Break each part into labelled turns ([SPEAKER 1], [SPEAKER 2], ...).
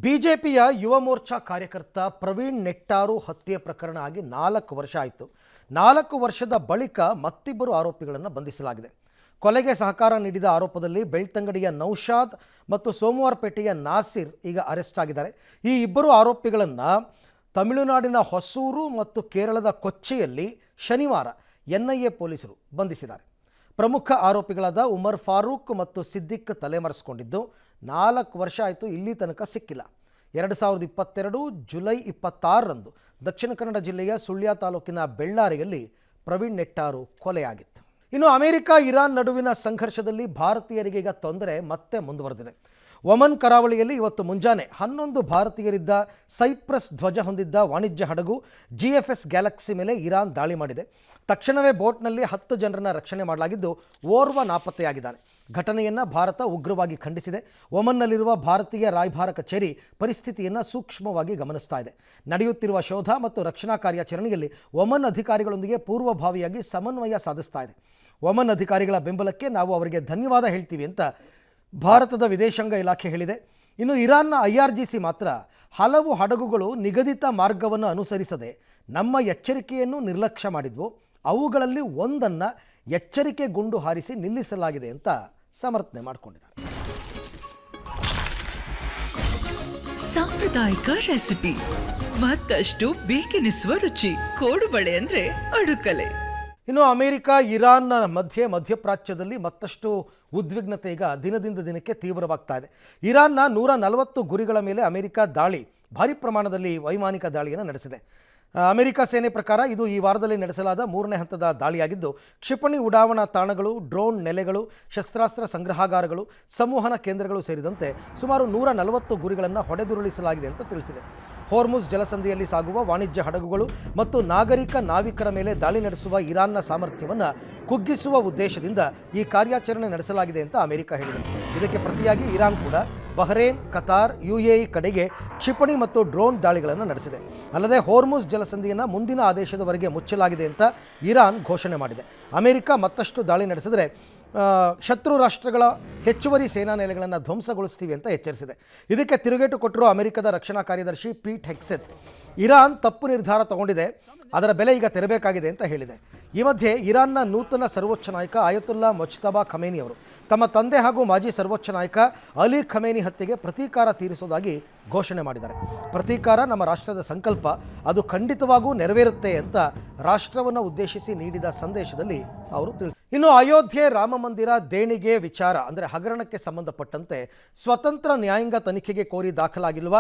[SPEAKER 1] ಬಿಜೆಪಿಯ ಯುವ ಮೋರ್ಚಾ ಕಾರ್ಯಕರ್ತ ಪ್ರವೀಣ್ ನೆಟ್ಟಾರು ಹತ್ಯೆ ಪ್ರಕರಣ ಆಗಿ 4 ವರ್ಷ ಆಯಿತು. 4 ವರ್ಷದ ಬಳಿಕ ಮತ್ತಿಬ್ಬರು ಆರೋಪಿಗಳನ್ನು ಬಂಧಿಸಲಾಗಿದೆ. ಕೊಲೆಗೆ ಸಹಕಾರ ನೀಡಿದ ಆರೋಪದಲ್ಲಿ ಬೆಳ್ತಂಗಡಿಯ ನೌಶಾದ್ ಮತ್ತು ಸೋಮವಾರಪೇಟೆಯ ನಾಸಿರ್ ಈಗ ಅರೆಸ್ಟ್ ಆಗಿದ್ದಾರೆ. ಈ ಇಬ್ಬರು ಆರೋಪಿಗಳನ್ನು ತಮಿಳುನಾಡಿನ ಹೊಸೂರು ಮತ್ತು ಕೇರಳದ ಕೊಚ್ಚಿಯಲ್ಲಿ ಶನಿವಾರ ಎನ್ಐಎ ಪೊಲೀಸರು ಬಂಧಿಸಿದ್ದಾರೆ. ಪ್ರಮುಖ ಆರೋಪಿಗಳಾದ ಉಮರ್ ಫಾರೂಕ್ ಮತ್ತು ಸಿದ್ದಿಕ್ ತಲೆಮರೆಸಿಕೊಂಡಿದ್ದು 4 ವರ್ಷ ಆಯಿತು, ಇಲ್ಲಿ ತನಕ ಸಿಕ್ಕಿಲ್ಲ. 2022 ಜುಲೈ 26ರಂದು ದಕ್ಷಿಣ ಕನ್ನಡ ಜಿಲ್ಲೆಯ ಸುಳ್ಯ ತಾಲೂಕಿನ ಬೆಳ್ಳಾರಿಯಲ್ಲಿ ಪ್ರವೀಣ್ ನೆಟ್ಟಾರು ಕೊಲೆಯಾಗಿತ್ತು. ಇನ್ನು ಅಮೆರಿಕ ಇರಾನ್ ನಡುವಿನ ಸಂಘರ್ಷದಲ್ಲಿ ಭಾರತೀಯರಿಗೆ ಈಗ ತೊಂದರೆ ಮತ್ತೆ ಮುಂದುವರೆದಿದೆ. ಒಮನ್ ಕರಾವಳಿಯಲ್ಲಿ ಇವತ್ತು ಮುಂಜಾನೆ 11 ಭಾರತೀಯರಿದ್ದ ಸೈಪ್ರಸ್ ಧ್ವಜ ಹೊಂದಿದ್ದ ವಾಣಿಜ್ಯ ಹಡಗು GFS ಗ್ಯಾಲಕ್ಸಿ ಮೇಲೆ ಇರಾನ್ ದಾಳಿ ಮಾಡಿದೆ. ತಕ್ಷಣವೇ ಬೋಟ್ನಲ್ಲಿ 10 ಜನರನ್ನು ರಕ್ಷಣೆ ಮಾಡಲಾಗಿದ್ದು ಓರ್ವ ನಾಪತ್ತೆಯಾಗಿದ್ದಾನೆ. ಘಟನೆಯನ್ನು ಭಾರತ ಉಗ್ರವಾಗಿ ಖಂಡಿಸಿದೆ. ಒಮನ್ನಲ್ಲಿರುವ ಭಾರತೀಯ ರಾಯಭಾರ ಕಚೇರಿ ಪರಿಸ್ಥಿತಿಯನ್ನು ಸೂಕ್ಷ್ಮವಾಗಿ ಗಮನಿಸ್ತಾ ಇದೆ. ನಡೆಯುತ್ತಿರುವ ಶೋಧ ಮತ್ತು ರಕ್ಷಣಾ ಕಾರ್ಯಾಚರಣೆಯಲ್ಲಿ ಒಮನ್ ಅಧಿಕಾರಿಗಳೊಂದಿಗೆ ಪೂರ್ವಭಾವಿಯಾಗಿ ಸಮನ್ವಯ ಸಾಧಿಸ್ತಾ ಇದೆ. ಒಮನ್ ಅಧಿಕಾರಿಗಳ ಬೆಂಬಲಕ್ಕೆ ನಾವು ಅವರಿಗೆ ಧನ್ಯವಾದ ಹೇಳ್ತೀವಿ ಅಂತ ಭಾರತದ ವಿದೇಶಾಂಗ ಇಲಾಖೆ ಹೇಳಿದೆ. ಇನ್ನು ಇರಾನ್ನ IRGC ಮಾತ್ರ ಹಲವು ಹಡಗುಗಳು ನಿಗದಿತ ಮಾರ್ಗವನ್ನು ಅನುಸರಿಸದೆ ನಮ್ಮ ಎಚ್ಚರಿಕೆಯನ್ನು ನಿರ್ಲಕ್ಷ್ಯ ಮಾಡಿದ್ವು, ಅವುಗಳಲ್ಲಿ ಒಂದನ್ನು ಎಚ್ಚರಿಕೆ ಗುಂಡು ಹಾರಿಸಿ ನಿಲ್ಲಿಸಲಾಗಿದೆ ಅಂತ ಸಮರ್ಥನೆ ಮಾಡಿಕೊಂಡಿದ್ದಾರೆ.
[SPEAKER 2] ಸಾಂಪ್ರದಾಯಿಕ ರೆಸಿಪಿ, ಮತ್ತಷ್ಟು ಬೇಕೆನಿಸುವ ರುಚಿ. ಕೋಡುಬಳೆ ಅಂದ್ರೆ ಅಡುಕಲೆ.
[SPEAKER 1] ಇನ್ನು ಅಮೆರಿಕ ಇರಾನ್ ಮಧ್ಯಪ್ರಾಚ್ಯದಲ್ಲಿ ಮತ್ತಷ್ಟು ಉದ್ವಿಗ್ನತೆ ಈಗ ದಿನದಿಂದ ದಿನಕ್ಕೆ ತೀವ್ರವಾಗ್ತಾ ಇದೆ. ಇರಾನ್ನ 140 ಗುರಿಗಳ ಮೇಲೆ ಅಮೆರಿಕ ಭಾರಿ ಪ್ರಮಾಣದಲ್ಲಿ ವೈಮಾನಿಕ ದಾಳಿಯನ್ನು ನಡೆಸಿದೆ. ಅಮೆರಿಕ ಸೇನೆ ಪ್ರಕಾರ ಇದು ಈ ವಾರದಲ್ಲಿ ನಡೆಸಲಾದ 3ನೇ ಹಂತದ ದಾಳಿಯಾಗಿದ್ದು, ಕ್ಷಿಪಣಿ ಉಡಾವಣಾ ತಾಣಗಳು, ಡ್ರೋನ್ ನೆಲೆಗಳು, ಶಸ್ತ್ರಾಸ್ತ್ರ ಸಂಗ್ರಹಾಗಾರಗಳು, ಸಂವಹನ ಕೇಂದ್ರಗಳು ಸೇರಿದಂತೆ ಸುಮಾರು 140 ಗುರಿಗಳನ್ನು ಹೊಡೆದುರುಳಿಸಲಾಗಿದೆ ಅಂತ ತಿಳಿಸಿದೆ. ಹೋರ್ಮುಜ್ ಜಲಸಂಧಿಯಲ್ಲಿ ಸಾಗುವ ವಾಣಿಜ್ಯ ಹಡಗುಗಳು ಮತ್ತು ನಾಗರಿಕ ನಾವಿಕರ ಮೇಲೆ ದಾಳಿ ನಡೆಸುವ ಇರಾನ್ನ ಸಾಮರ್ಥ್ಯವನ್ನು ಕುಗ್ಗಿಸುವ ಉದ್ದೇಶದಿಂದ ಈ ಕಾರ್ಯಾಚರಣೆ ನಡೆಸಲಾಗಿದೆ ಅಂತ ಅಮೆರಿಕ ಹೇಳಿದೆ. ಇದಕ್ಕೆ ಪ್ರತಿಯಾಗಿ ಇರಾನ್ ಕೂಡ ಬಹ್ರೇನ್, ಕತಾರ್, UAE ಕಡೆಗೆ ಕ್ಷಿಪಣಿ ಮತ್ತು ಡ್ರೋನ್ ದಾಳಿಗಳನ್ನು ನಡೆಸಿದೆ. ಅಲ್ಲದೆ ಹೋರ್ಮುಜ್ ಜಲಸಂಧಿಯನ್ನು ಮುಂದಿನ ಆದೇಶದವರೆಗೆ ಮುಚ್ಚಲಾಗಿದೆ ಅಂತ ಇರಾನ್ ಘೋಷಣೆ ಮಾಡಿದೆ. ಅಮೆರಿಕ ಮತ್ತಷ್ಟು ದಾಳಿ ನಡೆಸಿದರೆ ಶತ್ರು ರಾಷ್ಟ್ರಗಳ ಹೆಚ್ಚುವರಿ ಸೇನಾ ನೆಲೆಗಳನ್ನು ಧ್ವಂಸಗೊಳಿಸ್ತೀವಿ ಅಂತ ಎಚ್ಚರಿಸಿದೆ. ಇದಕ್ಕೆ ತಿರುಗೇಟು ಕೊಟ್ಟಿರುವ ಅಮೆರಿಕದ ರಕ್ಷಣಾ ಕಾರ್ಯದರ್ಶಿ ಪೀಟ್ ಹೆಕ್ಸೆತ್ ಇರಾನ್ ತಪ್ಪು ನಿರ್ಧಾರ ತಗೊಂಡಿದೆ, ಅದರ ಬೆಲೆ ಈಗ ತೆರಬೇಕಾಗಿದೆ ಅಂತ ಹೇಳಿದೆ. ಈ ಮಧ್ಯೆ ಇರಾನ್ನ ನೂತನ ಸರ್ವೋಚ್ಚ ನಾಯಕ ಆಯತುಲ್ಲಾ ಮುಜ್ತಬಾ ಖಮೇನಿ ಅವರು ತಮ್ಮ ತಂದೆ ಹಾಗೂ ಮಾಜಿ ಸರ್ವೋಚ್ಚ ನಾಯಕ ಅಲಿ ಖಮೇನಿ ಹತ್ಯೆಗೆ ಪ್ರತೀಕಾರ ತೀರಿಸುವುದಾಗಿ ಘೋಷಣೆ ಮಾಡಿದ್ದಾರೆ. ಪ್ರತೀಕಾರ ನಮ್ಮ ರಾಷ್ಟ್ರದ ಸಂಕಲ್ಪ, ಅದು ಖಂಡಿತವಾಗೂ ನೆರವೇರುತ್ತೆ ಅಂತ ರಾಷ್ಟ್ರವನ್ನು ಉದ್ದೇಶಿಸಿ ನೀಡಿದ ಸಂದೇಶದಲ್ಲಿ ಅವರು ತಿಳಿಸಿದ್ದಾರೆ. ಇನ್ನು ಅಯೋಧ್ಯೆ ರಾಮ ಮಂದಿರ ದೇಣಿಗೆ ವಿಚಾರ ಅಂದರೆ ಹಗರಣಕ್ಕೆ ಸಂಬಂಧಪಟ್ಟಂತೆ ಸ್ವತಂತ್ರ ನ್ಯಾಯಾಂಗ ತನಿಖೆಗೆ ಕೋರಿ ದಾಖಲಾಗಿರುವ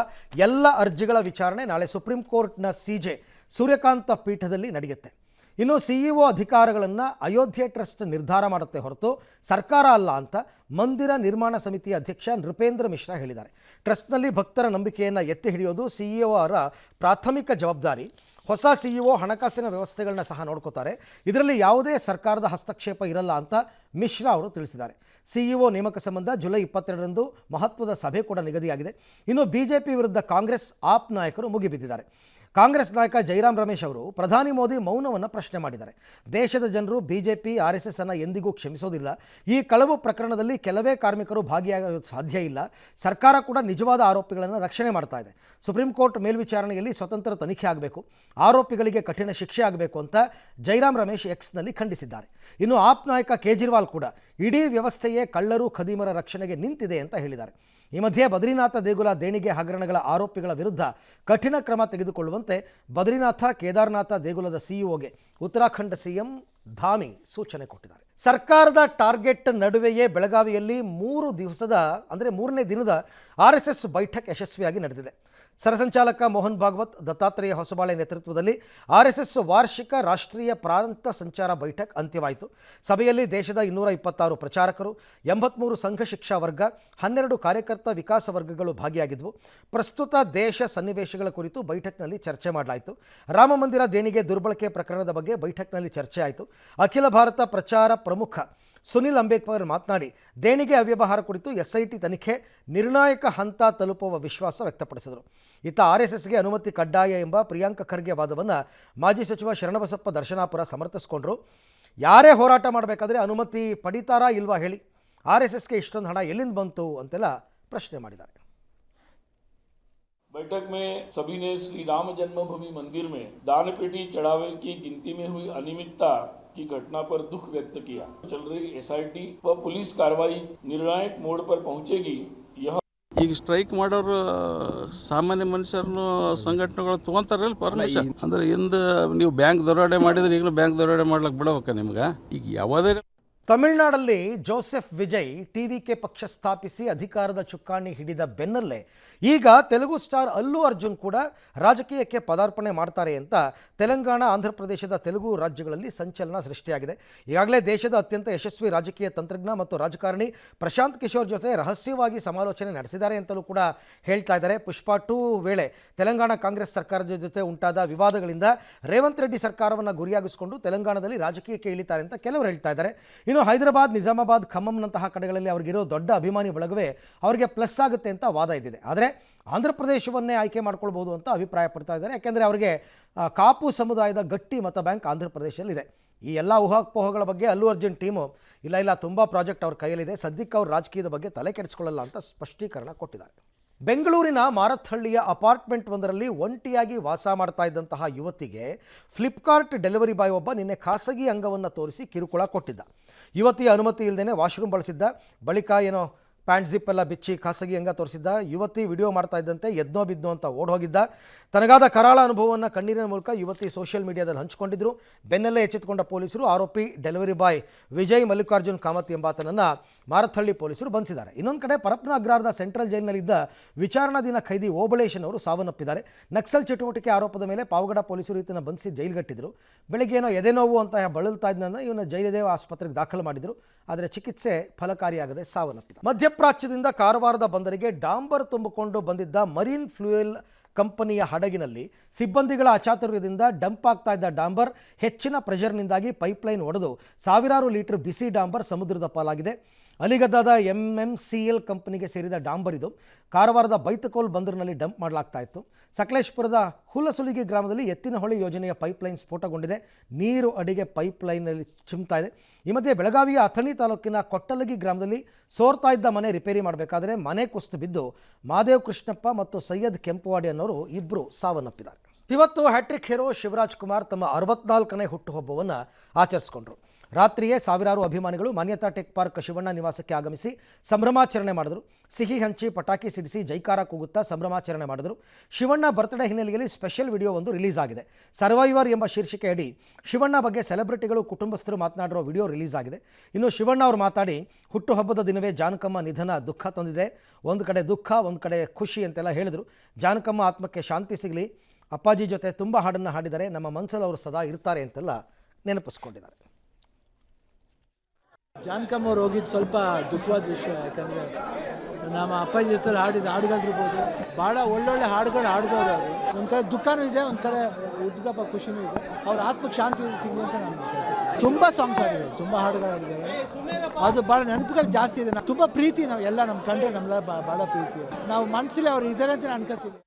[SPEAKER 1] ಎಲ್ಲ ಅರ್ಜಿಗಳ ವಿಚಾರಣೆ ನಾಳೆ ಸುಪ್ರೀಂ ಕೋರ್ಟ್ನ CJ ಸೂರ್ಯಕಾಂತ ಪೀಠದಲ್ಲಿ ನಡೆಯುತ್ತೆ. ಇನ್ನು CEO ಅಧಿಕಾರಗಳನ್ನು ಅಯೋಧ್ಯೆ ಟ್ರಸ್ಟ್ ನಿರ್ಧಾರ ಮಾಡುತ್ತೆ ಹೊರತು ಸರ್ಕಾರ ಅಲ್ಲ ಅಂತ ಮಂದಿರ ನಿರ್ಮಾಣ ಸಮಿತಿಯ ಅಧ್ಯಕ್ಷ ನೃಪೇಂದ್ರ ಮಿಶ್ರಾ ಹೇಳಿದ್ದಾರೆ. ಟ್ರಸ್ಟ್ನಲ್ಲಿ ಭಕ್ತರ ನಂಬಿಕೆಯನ್ನು ಎತ್ತಿ ಹಿಡಿಯೋದು CEO ಅವರ ಪ್ರಾಥಮಿಕ ಜವಾಬ್ದಾರಿ. ಹೊಸ CEO ಹಣಕಾಸಿನ ವ್ಯವಸ್ಥೆಗಳನ್ನ ಸಹ ನೋಡ್ಕೋತಾರೆ, ಇದರಲ್ಲಿ ಯಾವುದೇ ಸರ್ಕಾರದ ಹಸ್ತಕ್ಷೇಪ ಇರಲ್ಲ ಅಂತ ಮಿಶ್ರಾ ಅವರು ತಿಳಿಸಿದ್ದಾರೆ. CEO ನೇಮಕ ಸಂಬಂಧ ಜುಲೈ 22ರಂದು ಮಹತ್ವದ ಸಭೆ ಕೂಡ ನಿಗದಿಯಾಗಿದೆ. ಇನ್ನು BJP ವಿರುದ್ಧ ಕಾಂಗ್ರೆಸ್ ಆಪ್ ನಾಯಕರು ಮುಗಿಬಿದ್ದಿದ್ದಾರೆ. ಕಾಂಗ್ರೆಸ್ ನಾಯಕ ಜೈರಾಮ್ ರಮೇಶ್ ಅವರು ಪ್ರಧಾನಿ ಮೋದಿ ಮೌನವನ್ನು ಪ್ರಶ್ನೆ ಮಾಡಿದ್ದಾರೆ. ದೇಶದ ಜನರು BJP RSS ಅನ್ನು ಎಂದಿಗೂ ಕ್ಷಮಿಸೋದಿಲ್ಲ. ಈ ಕಳವು ಪ್ರಕರಣದಲ್ಲಿ ಕೆಲವೇ ಕಾರ್ಮಿಕರು ಭಾಗಿಯಾಗೋದು ಸಾಧ್ಯ ಇಲ್ಲ. ಸರ್ಕಾರ ಕೂಡ ನಿಜವಾದ ಆರೋಪಿಗಳನ್ನು ರಕ್ಷಣೆ ಮಾಡ್ತಾ ಇದೆ. ಸುಪ್ರೀಂ ಕೋರ್ಟ್ ಮೇಲ್ವಿಚಾರಣೆಯಲ್ಲಿ ಸ್ವತಂತ್ರ ತನಿಖೆ ಆಗಬೇಕು, ಆರೋಪಿಗಳಿಗೆ ಕಠಿಣ ಶಿಕ್ಷೆ ಆಗಬೇಕು ಅಂತ ಜೈರಾಮ್ ರಮೇಶ್ ಎಕ್ಸ್ನಲ್ಲಿ ಖಂಡಿಸಿದ್ದಾರೆ. ಇನ್ನು ಆಪ್ ನಾಯಕ ಕೇಜ್ರಿವಾಲ್ ಕೂಡ ಇಡೀ ವ್ಯವಸ್ಥೆಯೇ ಕಳ್ಳರು ಖದೀಮರ ರಕ್ಷಣೆಗೆ ನಿಂತಿದೆ ಅಂತ ಹೇಳಿದ್ದಾರೆ. ಈ ಮಧ್ಯೆ ಬದ್ರಿನಾಥ ದೇಗುಲ ದೇಣಿಗೆ ಹಗರಣಗಳ ಆರೋಪಿಗಳ ವಿರುದ್ಧ ಕಠಿಣ ಕ್ರಮ ತೆಗೆದುಕೊಳ್ಳುವಂತೆ ಬದ್ರಿನಾಥ ಕೇದಾರನಾಥ ದೇಗುಲದ CEOಗೆ ಉತ್ತರಾಖಂಡ CM ಧಾಮಿ ಸೂಚನೆ ಕೊಟ್ಟಿದ್ದಾರೆ. ಸರ್ಕಾರದ ಟಾರ್ಗೆಟ್ ನಡುವೆಯೇ ಬೆಳಗಾವಿಯಲ್ಲಿ 3ನೇ ದಿನದ RSS ಬೈಠಕ್ ಯಶಸ್ವಿಯಾಗಿ ನಡೆದಿದೆ. ಸರಸಂಚಾಲಕ ಮೋಹನ್ ಭಾಗವತ್, ದತ್ತಾತ್ರೇಯ ಹೊಸಬಾಳೆ ನೇತೃತ್ವದಲ್ಲಿ RSS ವಾರ್ಷಿಕ ರಾಷ್ಟ್ರೀಯ ಪ್ರಾಂತ ಸಂಚಾರ ಬೈಠಕ್ ಅಂತ್ಯವಾಯಿತು. ಸಭೆಯಲ್ಲಿ ದೇಶದ 226 ಪ್ರಚಾರಕರು, 83 ಸಂಘ ಶಿಕ್ಷಾ ವರ್ಗ, 12 ಕಾರ್ಯಕರ್ತ ವಿಕಾಸ ವರ್ಗಗಳು ಭಾಗಿಯಾಗಿದ್ವು. ಪ್ರಸ್ತುತ ದೇಶ ಸನ್ನಿವೇಶಗಳ ಕುರಿತು ಬೈಠಕ್ನಲ್ಲಿ ಚರ್ಚೆ ಮಾಡಲಾಯಿತು. ರಾಮ ಮಂದಿರ ದೇಣಿಗೆ ದುರ್ಬಳಕೆ ಪ್ರಕರಣದ ಬಗ್ಗೆ ಬೈಠಕ್ನಲ್ಲಿ ಚರ್ಚೆ ಆಯಿತು. ಅಖಿಲ ಭಾರತ ಪ್ರಚಾರ ಪ್ರಮುಖ ಸುನಿಲ್ ಅಂಬೇಡ್ಕರ್ ಮಾತನಾಡಿ ದೇಣಿಗೆ ಅವ್ಯವಹಾರ ಕುರಿತು SIT ತನಿಖೆ ನಿರ್ಣಾಯಕ ಹಂತ ತಲುಪುವ ವಿಶ್ವಾಸ ವ್ಯಕ್ತಪಡಿಸಿದರು. ಇತ್ತ RSSಗೆ ಅನುಮತಿ ಕಡ್ಡಾಯ ಎಂಬ ಪ್ರಿಯಾಂಕ ಖರ್ಗೆ ವಾದವನ್ನು ಮಾಜಿ ಸಚಿವ ಶರಣಬಸಪ್ಪ ದರ್ಶನಾಪುರ ಸಮರ್ಥಿಸಿಕೊಂಡರು. ಯಾರೇ ಹೋರಾಟ ಮಾಡಬೇಕಾದ್ರೆ ಅನುಮತಿ ಪಡಿತಾರಾ ಇಲ್ವಾ ಹೇಳಿ, RSSಗೆ ಇಷ್ಟೊಂದು ಹಣ ಎಲ್ಲಿಂದ ಬಂತು ಅಂತೆಲ್ಲ ಪ್ರಶ್ನೆ ಮಾಡಿದ್ದಾರೆ.
[SPEAKER 3] बैठक में सभी ने श्री राम जन्मभूमि मंदिर में दान पेटी चढ़ावे की गिनती में हुई अनियमितता की घटना पर दुख व्यक्त किया। चल रही एसआईटी व पुलिस कार्रवाई निर्णायक मोड़ पर पहुंचेगी। यह
[SPEAKER 4] ಈಗ ಸ್ಟ್ರೈಕ್ ಮಾಡೋರು ಸಾಮಾನ್ಯ ಮನುಷ್ಯರನ್ನು ಸಂಘಟನೆಗಳು ತೊಗೊಂತಾರಲ್ಲ ಪರ್ಮಿಷನ್ ಅಂದ್ರೆ ಹಿಂದೆ ನೀವು ಬ್ಯಾಂಕ್ ದರೋಡೆ ಮಾಡಿದ್ರೆ ಈಗಲೂ ಬ್ಯಾಂಕ್ ದರೋಡೆ ಮಾಡ್ಲಿಕ್ಕೆ ಬಿಡಬೇಕ ನಿಮ್ಗೆ ಈಗ ಯಾವುದೇ
[SPEAKER 1] ತಮಿಳುನಾಡಲ್ಲಿ ಜೋಸೆಫ್ ವಿಜಯ್ ಟಿವಿಕೆ ಪಕ್ಷ ಸ್ಥಾಪಿಸಿ ಅಧಿಕಾರದ ಚುಕ್ಕಾಣಿ ಹಿಡಿದ ಬೆನ್ನಲ್ಲೇ ಈಗ ತೆಲುಗು ಸ್ಟಾರ್ ಅಲ್ಲು ಅರ್ಜುನ್ ಕೂಡ ರಾಜಕೀಯಕ್ಕೆ ಪದಾರ್ಪಣೆ ಮಾಡ್ತಾರೆ ಅಂತ ತೆಲಂಗಾಣ ಆಂಧ್ರ ಪ್ರದೇಶದ ತೆಲುಗು ರಾಜ್ಯಗಳಲ್ಲಿ ಸಂಚಲನ ಸೃಷ್ಟಿಯಾಗಿದೆ. ಈಗಾಗಲೇ ದೇಶದ ಅತ್ಯಂತ ಯಶಸ್ವಿ ರಾಜಕೀಯ ತಂತ್ರಜ್ಞ ಮತ್ತು ರಾಜಕಾರಣಿ ಪ್ರಶಾಂತ್ ಕಿಶೋರ್ ಜೊತೆ ರಹಸ್ಯವಾಗಿ ಸಮಾಲೋಚನೆ ನಡೆಸಿದ್ದಾರೆ ಅಂತಲೂ ಕೂಡ ಹೇಳ್ತಾ ಇದ್ದಾರೆ. ಪುಷ್ಪ 2 ವೇಳೆ ತೆಲಂಗಾಣ ಕಾಂಗ್ರೆಸ್ ಸರ್ಕಾರದ ಜೊತೆ ಉಂಟಾದ ವಿವಾದಗಳಿಂದ ರೇವಂತ್ ರೆಡ್ಡಿ ಸರ್ಕಾರವನ್ನು ಗುರಿಯಾಗಿಸಿಕೊಂಡು ತೆಲಂಗಾಣದಲ್ಲಿ ರಾಜಕೀಯಕ್ಕೆ ಇಳಿತಾರೆ ಅಂತ ಕೆಲವರು ಹೇಳ್ತಾ ಇದ್ದಾರೆ. ಇನ್ನು ಹೈದರಾಬಾದ್, ನಿಜಾಮಾಬಾದ್, ಖಮ್ಮಂನಂತಹ ಕಡೆಗಳಲ್ಲಿ ಅವರಿಗಿರೋ ದೊಡ್ಡ ಅಭಿಮಾನಿ ಬಳಗವೇ ಅವರಿಗೆ ಪ್ಲಸ್ ಆಗುತ್ತೆ ಅಂತ ವಾದ ಇದ್ದಿದೆ. ಆದರೆ ಆಂಧ್ರ ಪ್ರದೇಶವನ್ನೇ ಆಯ್ಕೆ ಮಾಡ್ಕೊಳ್ಬೋದು ಅಂತ ಅಭಿಪ್ರಾಯ ಪಡ್ತಾ ಇದ್ದಾರೆ. ಯಾಕೆಂದರೆ ಅವರಿಗೆ ಕಾಪು ಸಮುದಾಯದ ಗಟ್ಟಿ ಮತ ಬ್ಯಾಂಕ್ ಆಂಧ್ರ ಪ್ರದೇಶದಲ್ಲಿದೆ. ಈ ಎಲ್ಲ ಊಹಾಪೋಹಗಳ ಬಗ್ಗೆ ಅಲ್ಲು ಅರ್ಜುನ್ ಟೀಮು ಇಲ್ಲ ತುಂಬ ಪ್ರಾಜೆಕ್ಟ್ ಅವ್ರ ಕೈಯಲ್ಲಿದೆ, ಸದ್ಯಕ್ಕೆ ಅವ್ರ ರಾಜಕೀಯದ ಬಗ್ಗೆ ತಲೆ ಕೆಡಿಸ್ಕೊಳ್ಳಲ್ಲ ಅಂತ ಸ್ಪಷ್ಟೀಕರಣ ಕೊಟ್ಟಿದ್ದಾರೆ. ಬೆಂಗಳೂರಿನ ಮಾರತ್ಹಳ್ಳಿಯ ಅಪಾರ್ಟ್ಮೆಂಟ್ ಒಂದರಲ್ಲಿ ಒಂಟಿಯಾಗಿ ವಾಸ ಮಾಡ್ತಾ ಇದ್ದಂತಹ ಯುವತಿಗೆ ಫ್ಲಿಪ್ಕಾರ್ಟ್ ಡೆಲಿವರಿ ಬಾಯ್ ಒಬ್ಬ ನಿನ್ನೆ ಖಾಸಗಿ ಅಂಗವನ್ನು ತೋರಿಸಿ ಕಿರುಕುಳ ಕೊಟ್ಟಿದ್ದ. ಯುವತಿಯ ಅನುಮತಿ ಇಲ್ಲದೇ ವಾಶ್ರೂಮ್ ಬಳಸಿದ್ದ. ಬಳಿಕ ಏನೋ ಪ್ಯಾಂಟ್ ಜಿಪ್ ಎಲ್ಲ ಬಿಚ್ಚಿ ಖಾಸಗಿ ಅಂಗ ತೋರಿಸಿದ್ದ. ಯುವತಿ ವಿಡಿಯೋ ಮಾಡ್ತಾ ಇದ್ದಂತೆ ಎದ್ನೋ ಬಿದ್ನೋ ಅಂತ ಓಡ್ ಹೋಗಿದ್ದ. ತನಗಾದ ಕರಾಳ ಅನುಭವವನ್ನು ಕಣ್ಣೀರಿನ ಮೂಲಕ ಯುವತಿ ಸೋಷಿಯಲ್ ಮೀಡಿಯಾದಲ್ಲಿ ಹಂಚಿಕೊಂಡಿದ್ರು. ಬೆನ್ನಲ್ಲೇ ಎಚ್ಚೆತ್ತುಕೊಂಡ ಪೊಲೀಸರು ಆರೋಪಿ ಡೆಲಿವರಿ ಬಾಯ್ ವಿಜಯ್ ಮಲ್ಲಿಕಾರ್ಜುನ್ ಕಾಮತ್ ಎಂಬಾತನನ್ನು ಮಾರತ್ಹಳ್ಳಿ ಪೊಲೀಸರು ಬಂಧಿಸಿದ್ದಾರೆ. ಇನ್ನೊಂದು ಕಡೆ ಪರಪ್ಪನ ಅಗ್ರಹಾರದ ಸೆಂಟ್ರಲ್ ಜೈಲಿನಲ್ಲಿದ್ದ ವಿಚಾರಣಾಧೀನ ಖೈದಿ ಓಬಳೇಶನ್ ಅವರು ಸಾವನ್ನಪ್ಪಿದ್ದಾರೆ. ನಕ್ಸಲ್ ಚಟುವಟಿಕೆ ಆರೋಪದ ಮೇಲೆ ಪಾವಗಡ ಪೊಲೀಸರು ಈತನ ಬಂಧಿಸಿ ಜೈಲ್ಗಟ್ಟಿದ್ರು. ಬೆಳಗ್ಗೆ ಏನೋ ಎದೆನೋವು ಅಂತ ಬಳಲ್ತಾ ಇದ್ದ ಇವನ ಜಯದೇವ ಆಸ್ಪತ್ರೆಗೆ ದಾಖಲು ಮಾಡಿದ್ರು. ಆದರೆ ಚಿಕಿತ್ಸೆ ಫಲಕಾರಿಯಾಗದೆ ಸಾವನ್ನಪ್ಪಿದ. ಮಧ್ಯಪ್ರಾಚ್ಯದಿಂದ ಕಾರವಾರದ ಬಂದರಿಗೆ ಡಾಂಬರ್ ತುಂಬಿಕೊಂಡು ಬಂದಿದ್ದ ಮರೀನ್ ಫ್ಲೂಯಲ್ ಕಂಪನಿಯ ಹಡಗಿನಲ್ಲಿ ಸಿಬ್ಬಂದಿಗಳ ಅಚಾತುರ್ಯದಿಂದ ಡಂಪ್ ಆಗ್ತಾ ಇದ್ದ ಡಾಂಬರ್ ಹೆಚ್ಚಿನ ಪ್ರೆಷರ್ನಿಂದಾಗಿ ಪೈಪ್ಲೈನ್ ಒಡೆದು ಸಾವಿರಾರು ಲೀಟರ್ ಬಿಸಿ ಡಾಂಬರ್ ಸಮುದ್ರದ ಪಾಲಾಗಿದೆ. ಅಲಿಗದ್ದಾದ MMCL ಕಂಪನಿಗೆ ಸೇರಿದ ಡಾಂಬರ್ ಇದು ಕಾರವಾರದ ಬೈತಕೋಲ್ ಬಂದರಿನಲ್ಲಿ ಡಂಪ್ ಮಾಡಲಾಗ್ತಾ ಇತ್ತು. ಸಕಲೇಶ್ಪುರದ ಹುಲಸುಲಿಗಿ ಗ್ರಾಮದಲ್ಲಿ ಎತ್ತಿನಹೊಳೆ ಯೋಜನೆಯ ಪೈಪ್ಲೈನ್ ಸ್ಫೋಟಗೊಂಡಿದೆ. ನೀರು ಅಡಿಗೆ ಪೈಪ್ಲೈನಲ್ಲಿ ಚಿಮ್ತಾ ಇದೆ. ಈ ಮಧ್ಯೆ ಬೆಳಗಾವಿಯ ಅಥಣಿ ತಾಲೂಕಿನ ಕೊಟ್ಟಲಗಿ ಗ್ರಾಮದಲ್ಲಿ ಸೋರ್ತಾ ಇದ್ದ ಮನೆ ರಿಪೇರಿ ಮಾಡಬೇಕಾದ್ರೆ ಮನೆ ಕುಸಿದು ಬಿದ್ದು ಮಾದೇವ್ ಕೃಷ್ಣಪ್ಪ ಮತ್ತು ಸೈಯದ್ ಕೆಂಪುವಾಡಿ ಅನ್ನೋರು ಇಬ್ಬರು ಸಾವನ್ನಪ್ಪಿದ್ದಾರೆ. ಇವತ್ತು ಹ್ಯಾಟ್ರಿಕ್ ಹೀರೋ ಶಿವರಾಜ್ ಕುಮಾರ್ ತಮ್ಮ 64ನೇ ಹುಟ್ಟುಹಬ್ಬವನ್ನು ಆಚರಿಸಿಕೊಂಡರು. ರಾತ್ರಿಯೇ ಸಾವಿರಾರು ಅಭಿಮಾನಿಗಳು ಮಾನ್ಯತಾ ಟೆಕ್ ಪಾರ್ಕ್ ಶಿವಣ್ಣ ನಿವಾಸಕ್ಕೆ ಆಗಮಿಸಿ ಸಂಭ್ರಮಾಚರಣೆ ಮಾಡಿದರು. ಸಿಹಿ ಹಂಚಿ ಪಟಾಕಿ ಸಿಡಿಸಿ ಜೈಕಾರ ಕೂಗುತ್ತಾ ಸಂಭ್ರಮಾಚರಣೆ ಮಾಡಿದರು. ಶಿವಣ್ಣ ಬರ್ತ್ಡೇ ಹಿನ್ನೆಲೆಯಲ್ಲಿ ಸ್ಪೆಷಲ್ ವಿಡಿಯೋ ಒಂದು ರಿಲೀಸ್ ಆಗಿದೆ. ಸರ್ವೈವರ್ ಎಂಬ ಶೀರ್ಷಿಕೆಯಡಿ ಶಿವಣ್ಣ ಬಗ್ಗೆ ಸೆಲೆಬ್ರಿಟಿಗಳು, ಕುಟುಂಬಸ್ಥರು ಮಾತನಾಡಿರೋ ವಿಡಿಯೋ ರಿಲೀಸ್ ಆಗಿದೆ. ಇನ್ನು ಶಿವಣ್ಣ ಅವರು ಮಾತಾಡಿ, ಹುಟ್ಟುಹಬ್ಬದ ದಿನವೇ ಜಾನಕಮ್ಮ ನಿಧನ ದುಃಖ ತಂದಿದೆ. ಒಂದು ಕಡೆ ದುಃಖ, ಒಂದು ಕಡೆ ಖುಷಿ ಅಂತೆಲ್ಲ ಹೇಳಿದರು. ಜಾನಕಮ್ಮ ಆತ್ಮಕ್ಕೆ ಶಾಂತಿ ಸಿಗಲಿ. ಅಪ್ಪಾಜಿ ಜೊತೆ ತುಂಬ ಹಾಡನ್ನು ಹಾಡಿದ್ದಾರೆ. ನಮ್ಮ ಮನಸ್ಸಲ್ಲಿ ಅವರು ಸದಾ ಇರ್ತಾರೆ ಅಂತೆಲ್ಲ ನೆನಪಿಸ್ಕೊಂಡಿದ್ದಾರೆ.
[SPEAKER 5] ಜಾನಕಮ್ಮ ಅವ್ರು ಹೋಗಿದ್ದು ಸ್ವಲ್ಪ ದುಃಖವಾದ ವಿಷಯ. ಯಾಕಂದರೆ ನಮ್ಮ ಅಪ್ಪಾಜಿ ಜೊತೆ ಹಾಡಿದ ಹಾಡುಗಳಿರ್ಬೋದು, ಭಾಳ ಒಳ್ಳೊಳ್ಳೆ ಹಾಡುಗಳು ಹಾಡಿದವರು ಅವರು. ಒಂದು ಕಡೆ ದುಃಖನೂ ಇದೆ, ಒಂದು ಕಡೆ ಹುಟ್ಟಿದಪ್ಪ ಖುಷಿನೂ ಇದೆ. ಅವ್ರ ಆತ್ಮಕ್ಕೆ ಶಾಂತಿ ಸಿಗಲಿ ಅಂತ ನಾನು ತುಂಬ ಸಾಂಗ್ಸ್ ಹಾಡಿದ್ದಾರೆ, ತುಂಬ ಹಾಡುಗಳು ಹಾಡಿದ್ದಾರೆ. ಅದು ಭಾಳ ನೆನಪುಗಳು ಜಾಸ್ತಿ ಇದೆ. ತುಂಬ ಪ್ರೀತಿ, ನಾವು ಎಲ್ಲ ನಮ್ಮ ಕಂಡ್ರೆ ನಮ್ಮೆಲ್ಲ ಭಾಳ ಪ್ರೀತಿ. ನಾವು ಮನಸ್ಸಲ್ಲಿ ಅವ್ರು ಇದ್ದಾರೆ ಅಂತ ನಾನು ಅನ್ಕೋತೀನಿ.